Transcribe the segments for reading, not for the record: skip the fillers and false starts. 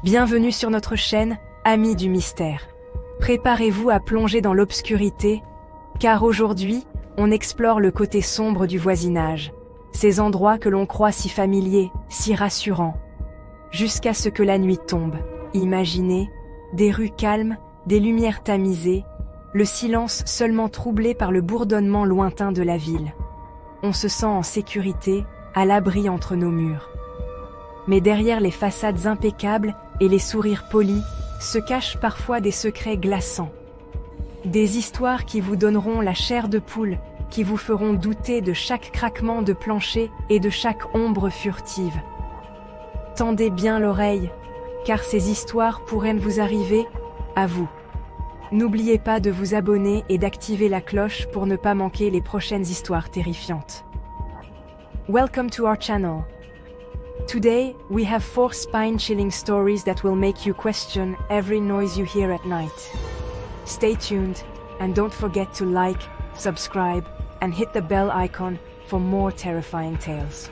Bienvenue sur notre chaîne, Amis du Mystère. Préparez-vous à plonger dans l'obscurité, car aujourd'hui, on explore le côté sombre du voisinage, ces endroits que l'on croit si familiers, si rassurants. Jusqu'à ce que la nuit tombe, imaginez, des rues calmes, des lumières tamisées, le silence seulement troublé par le bourdonnement lointain de la ville. On se sent en sécurité, à l'abri entre nos murs. Mais derrière les façades impeccables et les sourires polis, se cachent parfois des secrets glaçants. Des histoires qui vous donneront la chair de poule, qui vous feront douter de chaque craquement de plancher et de chaque ombre furtive. Tendez bien l'oreille, car ces histoires pourraient vous arriver à vous. N'oubliez pas de vous abonner et d'activer la cloche pour ne pas manquer les prochaines histoires terrifiantes. Welcome to our channel. Today, we have 4 spine-chilling stories that will make you question every noise you hear at night. Stay tuned, and don't forget to like, subscribe, and hit the bell icon for more terrifying tales.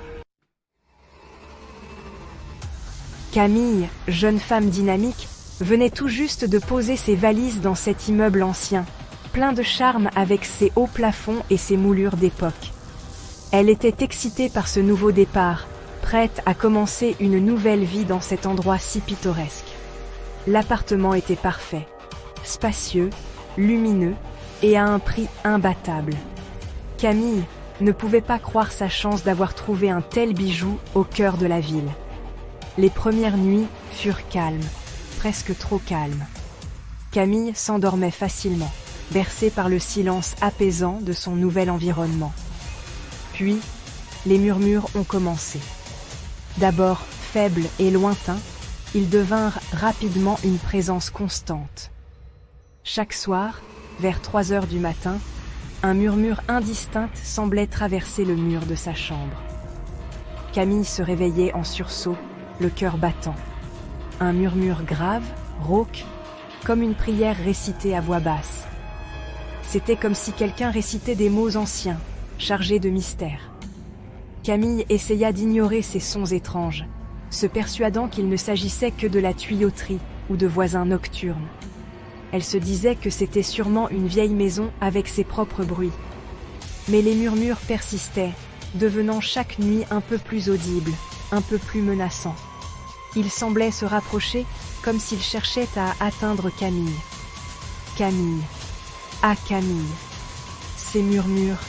Camille, jeune femme dynamique, venait tout juste de poser ses valises dans cet immeuble ancien, plein de charme avec ses hauts plafonds et ses moulures d'époque. Elle était excitée par ce nouveau départ, prête à commencer une nouvelle vie dans cet endroit si pittoresque. L'appartement était parfait, spacieux, lumineux et à un prix imbattable. Camille ne pouvait pas croire sa chance d'avoir trouvé un tel bijou au cœur de la ville. Les premières nuits furent calmes, presque trop calmes. Camille s'endormait facilement, bercée par le silence apaisant de son nouvel environnement. Puis, les murmures ont commencé. D'abord faibles et lointains, ils devinrent rapidement une présence constante. Chaque soir, vers 3 heures du matin, un murmure indistinct semblait traverser le mur de sa chambre. Camille se réveillait en sursaut, le cœur battant. Un murmure grave, rauque, comme une prière récitée à voix basse. C'était comme si quelqu'un récitait des mots anciens, chargés de mystère. Camille essaya d'ignorer ces sons étranges, se persuadant qu'il ne s'agissait que de la tuyauterie ou de voisins nocturnes. Elle se disait que c'était sûrement une vieille maison avec ses propres bruits. Mais les murmures persistaient, devenant chaque nuit un peu plus audibles, un peu plus menaçants. Ils semblaient se rapprocher comme s'ils cherchaient à atteindre Camille. Camille. Ah Camille. Ces murmures,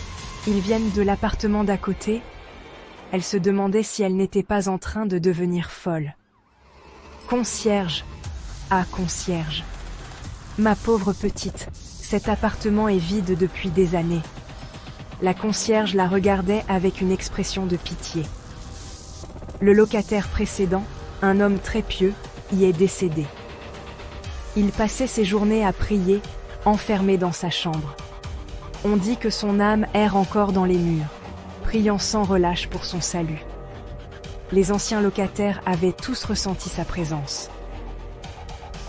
ils viennent de l'appartement d'à côté? Elle se demandait si elle n'était pas en train de devenir folle. Concierge. Ah, concierge. Ma pauvre petite, cet appartement est vide depuis des années. La concierge la regardait avec une expression de pitié. Le locataire précédent, un homme très pieux, y est décédé. Il passait ses journées à prier, enfermé dans sa chambre. On dit que son âme erre encore dans les murs, priant sans relâche pour son salut. Les anciens locataires avaient tous ressenti sa présence.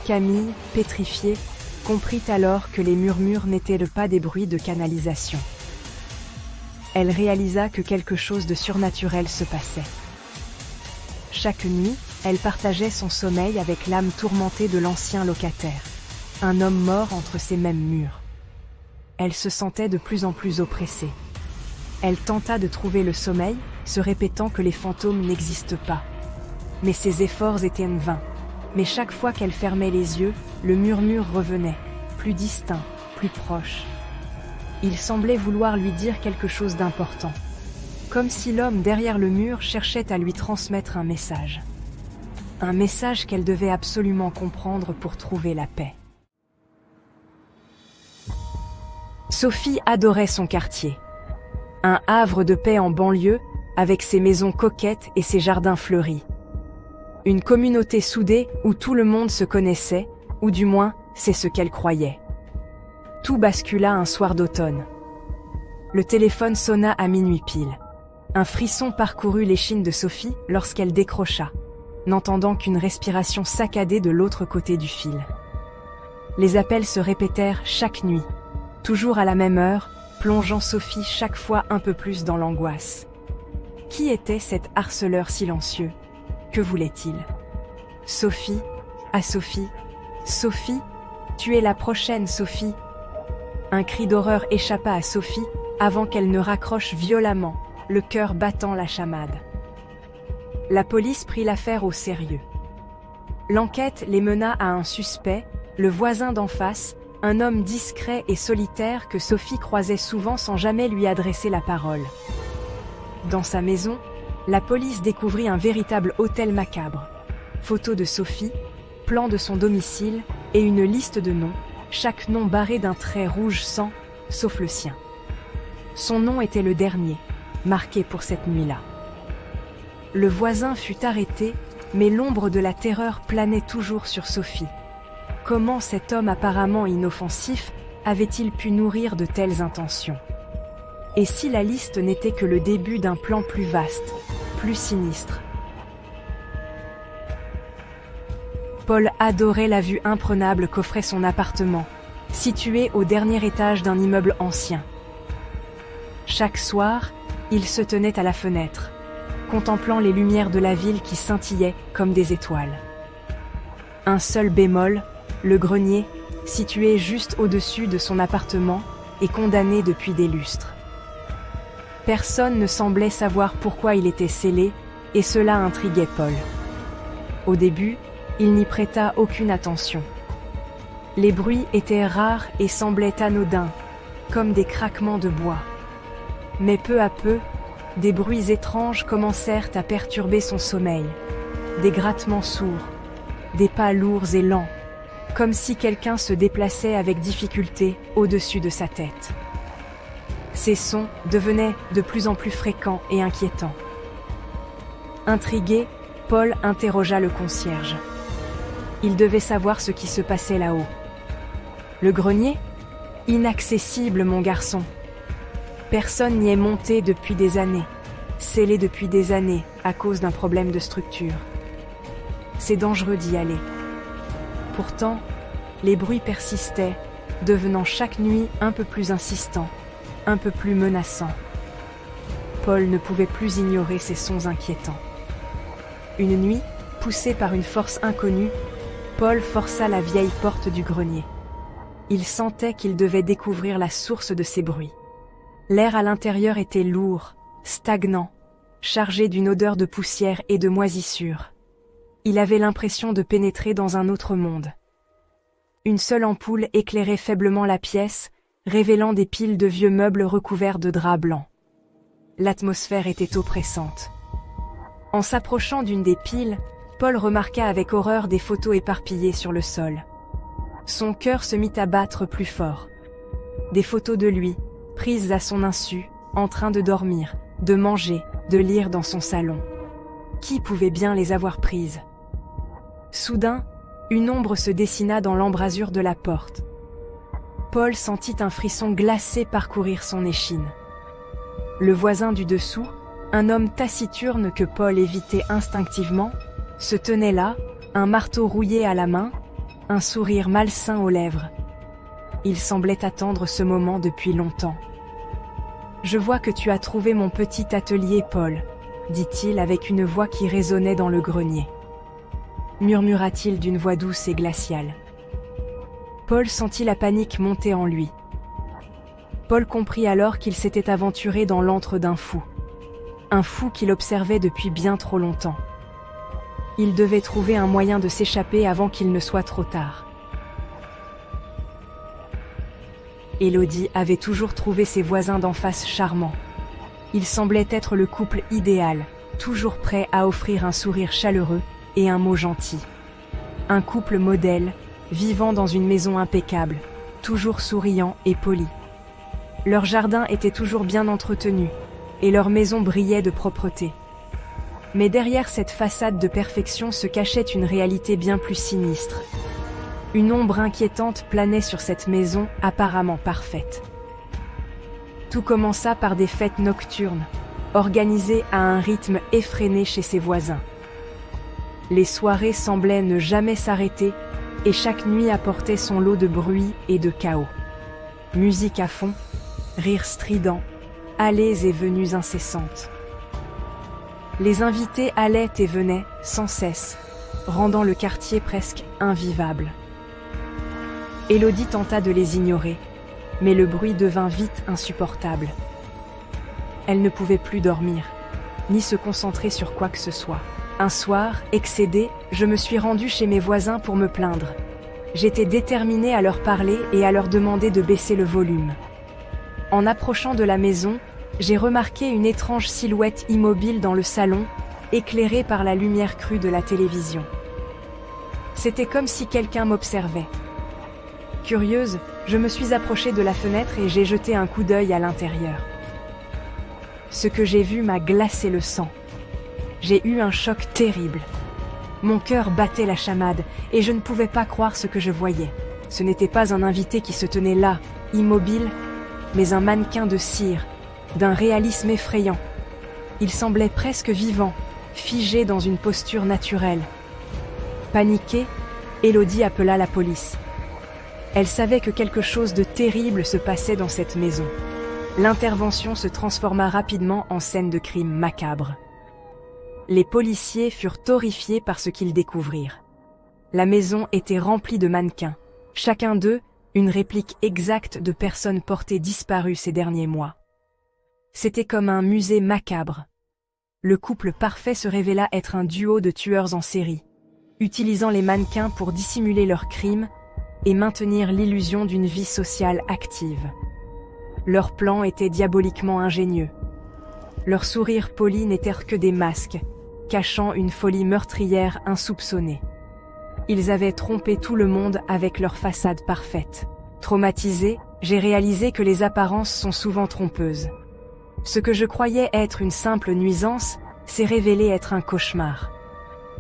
Camille, pétrifiée, comprit alors que les murmures n'étaient pas des bruits de canalisation. Elle réalisa que quelque chose de surnaturel se passait. Chaque nuit, elle partageait son sommeil avec l'âme tourmentée de l'ancien locataire, un homme mort entre ces mêmes murs. Elle se sentait de plus en plus oppressée. Elle tenta de trouver le sommeil, se répétant que les fantômes n'existent pas. Mais ses efforts étaient vains. Mais chaque fois qu'elle fermait les yeux, le murmure revenait, plus distinct, plus proche. Il semblait vouloir lui dire quelque chose d'important. Comme si l'homme derrière le mur cherchait à lui transmettre un message. Un message qu'elle devait absolument comprendre pour trouver la paix. Sophie adorait son quartier. Un havre de paix en banlieue, avec ses maisons coquettes et ses jardins fleuris. Une communauté soudée où tout le monde se connaissait, ou du moins, c'est ce qu'elle croyait. Tout bascula un soir d'automne. Le téléphone sonna à minuit pile. Un frisson parcourut l'échine de Sophie lorsqu'elle décrocha, n'entendant qu'une respiration saccadée de l'autre côté du fil. Les appels se répétèrent chaque nuit, toujours à la même heure, plongeant Sophie chaque fois un peu plus dans l'angoisse. Qui était cet harceleur silencieux? Que voulait-il? Sophie, à Sophie. « Sophie, tu es la prochaine, Sophie !» Un cri d'horreur échappa à Sophie avant qu'elle ne raccroche violemment, le cœur battant la chamade. La police prit l'affaire au sérieux. L'enquête les mena à un suspect, le voisin d'en face, un homme discret et solitaire que Sophie croisait souvent sans jamais lui adresser la parole. Dans sa maison, la police découvrit un véritable hôtel macabre. Photos de Sophie, plan de son domicile et une liste de noms, chaque nom barré d'un trait rouge sang, sauf le sien. Son nom était le dernier, marqué pour cette nuit-là. Le voisin fut arrêté, mais l'ombre de la terreur planait toujours sur Sophie. Comment cet homme apparemment inoffensif avait-il pu nourrir de telles intentions? Et si la liste n'était que le début d'un plan plus vaste, plus sinistre? Paul adorait la vue imprenable qu'offrait son appartement, situé au dernier étage d'un immeuble ancien. Chaque soir, il se tenait à la fenêtre, contemplant les lumières de la ville qui scintillaient comme des étoiles. Un seul bémol, le grenier, situé juste au-dessus de son appartement, est condamné depuis des lustres. Personne ne semblait savoir pourquoi il était scellé, et cela intriguait Paul. Au début, il n'y prêta aucune attention. Les bruits étaient rares et semblaient anodins, comme des craquements de bois. Mais peu à peu, des bruits étranges commencèrent à perturber son sommeil. Des grattements sourds, des pas lourds et lents, comme si quelqu'un se déplaçait avec difficulté au-dessus de sa tête. Ces sons devenaient de plus en plus fréquents et inquiétants. Intrigué, Paul interrogea le concierge. Il devait savoir ce qui se passait là-haut. Le grenier? Inaccessible, mon garçon. Personne n'y est monté depuis des années, scellé depuis des années à cause d'un problème de structure. C'est dangereux d'y aller. Pourtant, les bruits persistaient, devenant chaque nuit un peu plus insistants, un peu plus menaçants. Paul ne pouvait plus ignorer ces sons inquiétants. Une nuit, poussé par une force inconnue, Paul força la vieille porte du grenier. Il sentait qu'il devait découvrir la source de ces bruits. L'air à l'intérieur était lourd, stagnant, chargé d'une odeur de poussière et de moisissure. Il avait l'impression de pénétrer dans un autre monde. Une seule ampoule éclairait faiblement la pièce, révélant des piles de vieux meubles recouverts de draps blancs. L'atmosphère était oppressante. En s'approchant d'une des piles, Paul remarqua avec horreur des photos éparpillées sur le sol. Son cœur se mit à battre plus fort. Des photos de lui, prises à son insu, en train de dormir, de manger, de lire dans son salon. Qui pouvait bien les avoir prises? Soudain, une ombre se dessina dans l'embrasure de la porte. Paul sentit un frisson glacé parcourir son échine. Le voisin du dessous, un homme taciturne que Paul évitait instinctivement, se tenait là, un marteau rouillé à la main, un sourire malsain aux lèvres. Il semblait attendre ce moment depuis longtemps. « Je vois que tu as trouvé mon petit atelier, Paul, » dit-il avec une voix qui résonnait dans le grenier. Murmura-t-il d'une voix douce et glaciale. Paul sentit la panique monter en lui. Paul comprit alors qu'il s'était aventuré dans l'antre d'un fou. Un fou qu'il observait depuis bien trop longtemps. Il devait trouver un moyen de s'échapper avant qu'il ne soit trop tard. Élodie avait toujours trouvé ses voisins d'en face charmants. Ils semblaient être le couple idéal, toujours prêt à offrir un sourire chaleureux et un mot gentil. Un couple modèle, vivant dans une maison impeccable, toujours souriant et poli. Leur jardin était toujours bien entretenu, et leur maison brillait de propreté. Mais derrière cette façade de perfection se cachait une réalité bien plus sinistre. Une ombre inquiétante planait sur cette maison apparemment parfaite. Tout commença par des fêtes nocturnes, organisées à un rythme effréné chez ses voisins. Les soirées semblaient ne jamais s'arrêter, et chaque nuit apportait son lot de bruit et de chaos. Musique à fond, rires stridents, allées et venues incessantes. Les invités allaient et venaient, sans cesse, rendant le quartier presque invivable. Élodie tenta de les ignorer, mais le bruit devint vite insupportable. Elle ne pouvait plus dormir, ni se concentrer sur quoi que ce soit. Un soir, excédée, je me suis rendue chez mes voisins pour me plaindre. J'étais déterminée à leur parler et à leur demander de baisser le volume. En approchant de la maison, j'ai remarqué une étrange silhouette immobile dans le salon, éclairée par la lumière crue de la télévision. C'était comme si quelqu'un m'observait. Curieuse, je me suis approchée de la fenêtre et j'ai jeté un coup d'œil à l'intérieur. Ce que j'ai vu m'a glacé le sang. J'ai eu un choc terrible. Mon cœur battait la chamade et je ne pouvais pas croire ce que je voyais. Ce n'était pas un invité qui se tenait là, immobile, mais un mannequin de cire, d'un réalisme effrayant. Il semblait presque vivant, figé dans une posture naturelle. Paniquée, Élodie appela la police. Elle savait que quelque chose de terrible se passait dans cette maison. L'intervention se transforma rapidement en scène de crime macabre. Les policiers furent horrifiés par ce qu'ils découvrirent. La maison était remplie de mannequins, chacun d'eux une réplique exacte de personnes portées disparues ces derniers mois. C'était comme un musée macabre. Le couple parfait se révéla être un duo de tueurs en série, utilisant les mannequins pour dissimuler leurs crimes et maintenir l'illusion d'une vie sociale active. Leurs plans étaient diaboliquement ingénieux. Leurs sourires polis n'étaient que des masques, cachant une folie meurtrière insoupçonnée. Ils avaient trompé tout le monde avec leur façade parfaite. Traumatisée, j'ai réalisé que les apparences sont souvent trompeuses. Ce que je croyais être une simple nuisance s'est révélé être un cauchemar.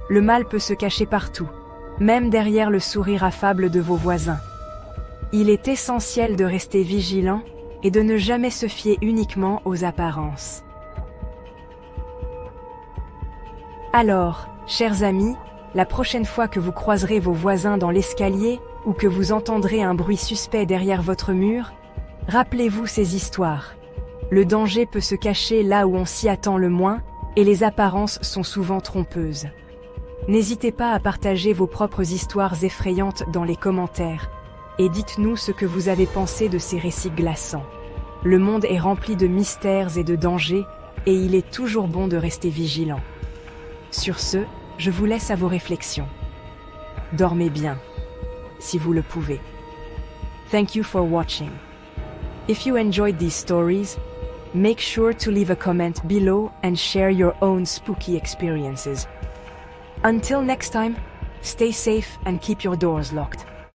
Le mal peut se cacher partout, même derrière le sourire affable de vos voisins. Il est essentiel de rester vigilant et de ne jamais se fier uniquement aux apparences. Alors, chers amis, la prochaine fois que vous croiserez vos voisins dans l'escalier ou que vous entendrez un bruit suspect derrière votre mur, rappelez-vous ces histoires. Le danger peut se cacher là où on s'y attend le moins et les apparences sont souvent trompeuses. N'hésitez pas à partager vos propres histoires effrayantes dans les commentaires et dites-nous ce que vous avez pensé de ces récits glaçants. Le monde est rempli de mystères et de dangers et il est toujours bon de rester vigilant. Sur ce, je vous laisse à vos réflexions. Dormez bien, si vous le pouvez. Thank you for watching. If you enjoyed these stories, make sure to leave a comment below and share your own spooky experiences. Until next time, stay safe and keep your doors locked.